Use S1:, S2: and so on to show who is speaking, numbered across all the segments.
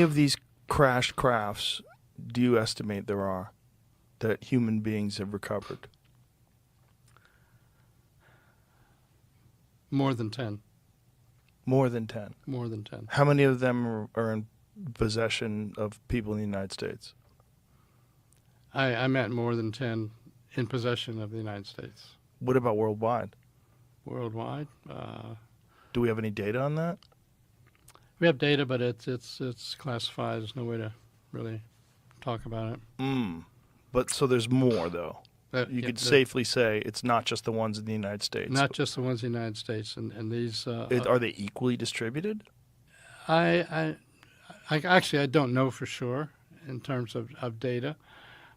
S1: How many of these crashed crafts do you estimate there are that human beings have recovered?
S2: More than 10.
S1: More than 10.
S2: More than 10.
S1: How many of them are in possession of people in the United States?
S2: I meant more than 10 in possession of the United States.
S1: What about worldwide?
S2: Worldwide?
S1: Do we have any data on that?
S2: We have data, but it's classified. There's no way to really talk about it.
S1: But so there's more, though. You could safely say it's not just the ones in the United States.
S2: Not just the ones in the United States, and these.
S1: Are they equally distributed?
S2: I actually don't know for sure in terms of data.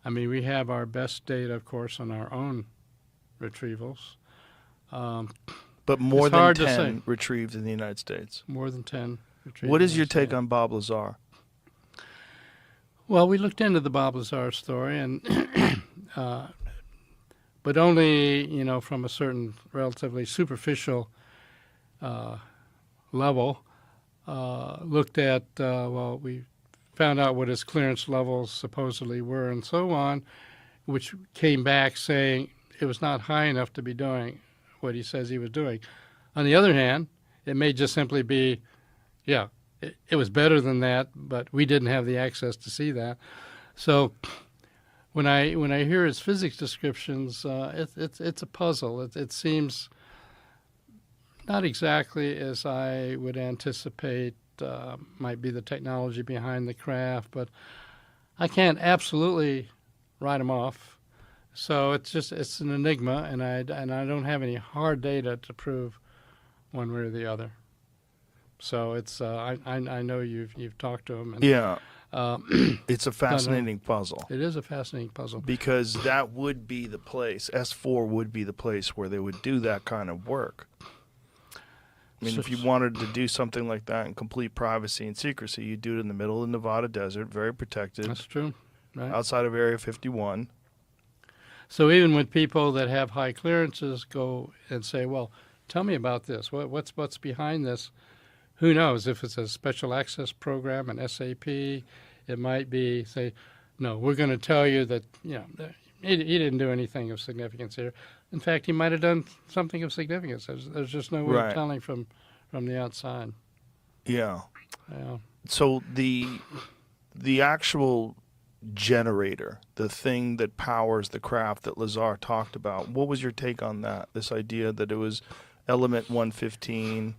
S2: I mean, we have our best data, of course, on our own retrievals.
S1: But more than 10 retrieved in the United States.
S2: More than 10 retrieved.
S1: What is your take on Bob Lazar?
S2: Well, we looked into the Bob Lazar story, and but only from a certain relatively superficial level. Looked at we found out what his clearance levels supposedly were, and so on, which came back saying it was not high enough to be doing what he says he was doing. On the other hand, it may just simply be, it was better than that, but we didn't have the access to see that. So when I hear his physics descriptions, it's a puzzle. It seems not exactly as I would anticipate might be the technology behind the craft, but I can't absolutely write him off. So it's an enigma, and I don't have any hard data to prove one way or the other. So it's I know you've talked to him. And,
S1: it's a fascinating puzzle.
S2: It is a fascinating puzzle
S1: because that would be the place. S4 would be the place where they would do that kind of work. I mean, if you wanted to do something like that in complete privacy and secrecy, you'd do it in the middle of the Nevada desert, very protected.
S2: That's true. Right.
S1: Outside of Area 51.
S2: So even when people that have high clearances go and say, well, tell me about this. What's behind this? Who knows? If it's a special access program, an SAP, it might be, say, no, we're going to tell you that, he didn't do anything of significance here. In fact, he might have done something of significance. There's just no way of telling from the outside.
S1: Yeah. So the actual generator, the thing that powers the craft that Lazar talked about, what was your take on that? This idea that it was element 115,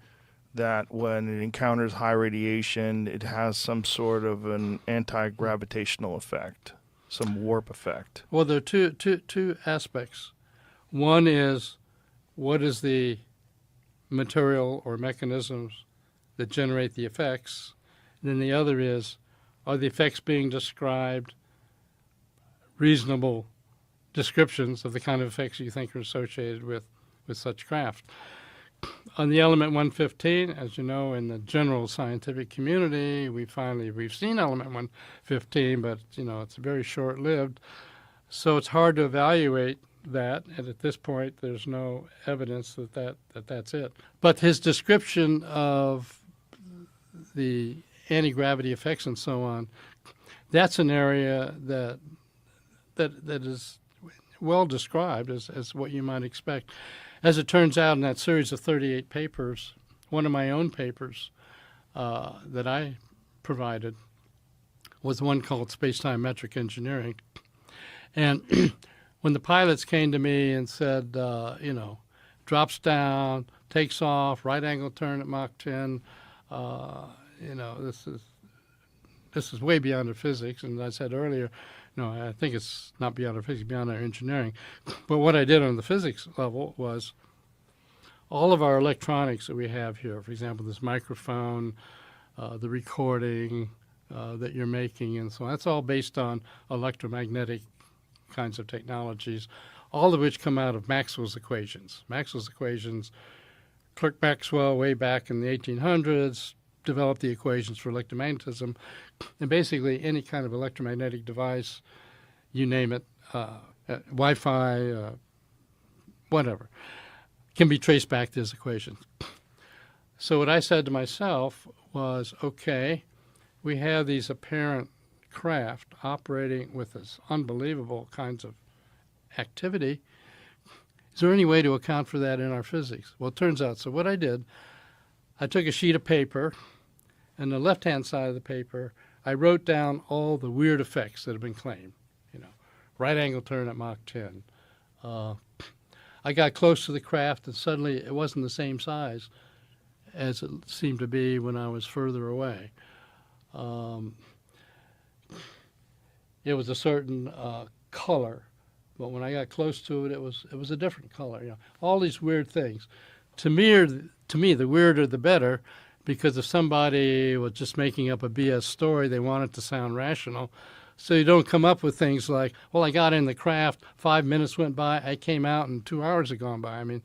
S1: that when it encounters high radiation, it has some sort of an anti-gravitational effect, some warp effect.
S2: Well, there are two aspects. One is, what is the material or mechanisms that generate the effects? And then the other is, are the effects being described reasonable descriptions of the kind of effects you think are associated with such craft? On the element 115, as you know, in the general scientific community, we've seen element 115, but it's very short-lived. So it's hard to evaluate that, and at this point, there's no evidence that's it. But his description of the anti-gravity effects and so on, that's an area that is well described as what you might expect. As it turns out, in that series of 38 papers, one of my own papers that I provided was one called Space-Time Metric Engineering. And when the pilots came to me and said, drops down, takes off, right angle turn at Mach 10, this is way beyond our physics. And I said earlier, no, I think it's not beyond our physics, beyond our engineering. But what I did on the physics level was all of our electronics that we have here, for example, this microphone, the recording that you're making, and so on, that's all based on electromagnetic kinds of technologies, all of which come out of Maxwell's equations. Maxwell's equations, Clerk Maxwell way back in the 1800s developed the equations for electromagnetism, and basically any kind of electromagnetic device, you name it, Wi-Fi, whatever, can be traced back to his equations. So what I said to myself was, okay, we have these apparent craft operating with this unbelievable kinds of activity. Is there any way to account for that in our physics? Well, it turns out. So what I did, I took a sheet of paper, and the left-hand side of the paper, I wrote down all the weird effects that have been claimed. Right angle turn at Mach 10. I got close to the craft, and suddenly it wasn't the same size as it seemed to be when I was further away. It was a certain color, but when I got close to it, it was a different color. All these weird things. To me, the weirder the better, because if somebody was just making up a BS story, they want it to sound rational. So you don't come up with things like, well, I got in the craft, 5 minutes went by, I came out, and 2 hours had gone by. I mean,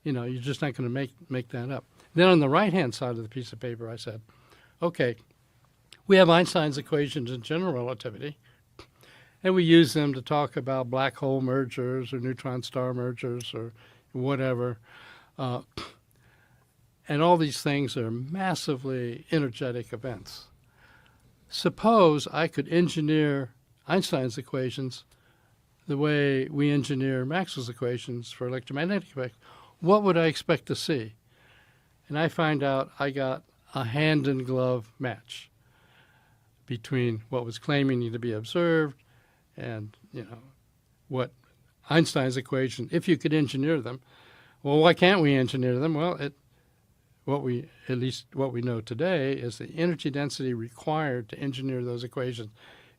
S2: you're just not going to make that up. Then on the right-hand side of the piece of paper, I said, okay, we have Einstein's equations in general relativity, and we use them to talk about black hole mergers or neutron star mergers or whatever. And all these things are massively energetic events. Suppose I could engineer Einstein's equations the way we engineer Maxwell's equations for electromagnetic effects. What would I expect to see? And I find out I got a hand-in-glove match between what was claiming to be observed and, what Einstein's equation, if you could engineer them. Well, why can't we engineer them? Well, what we know today is the energy density required to engineer those equations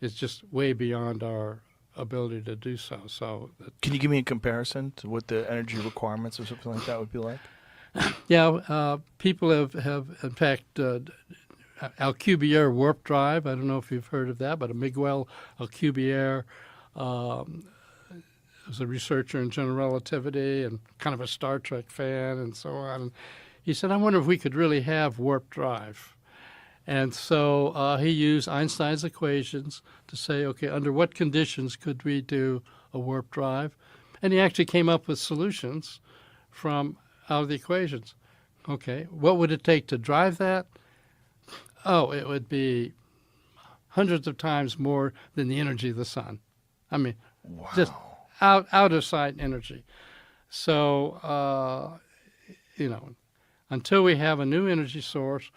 S2: is just way beyond our ability to do so.
S1: Can you give me a comparison to what the energy requirements or something like that would be like?
S2: Yeah, people have in fact, Alcubierre warp drive. I don't know if you've heard of that, but Miguel Alcubierre was a researcher in general relativity and kind of a Star Trek fan and so on. He said, I wonder if we could really have warp drive. And so he used Einstein's equations to say, okay, under what conditions could we do a warp drive? And he actually came up with solutions out of the equations. Okay, what would it take to drive that? Oh, it would be hundreds of times more than the energy of the sun. I mean,
S1: wow.
S2: Just out of sight energy. So, until we have a new energy source,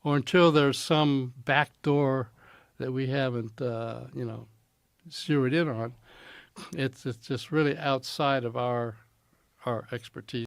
S2: or until there's some back door that we haven't, zeroed in on, it's just really outside of our expertise.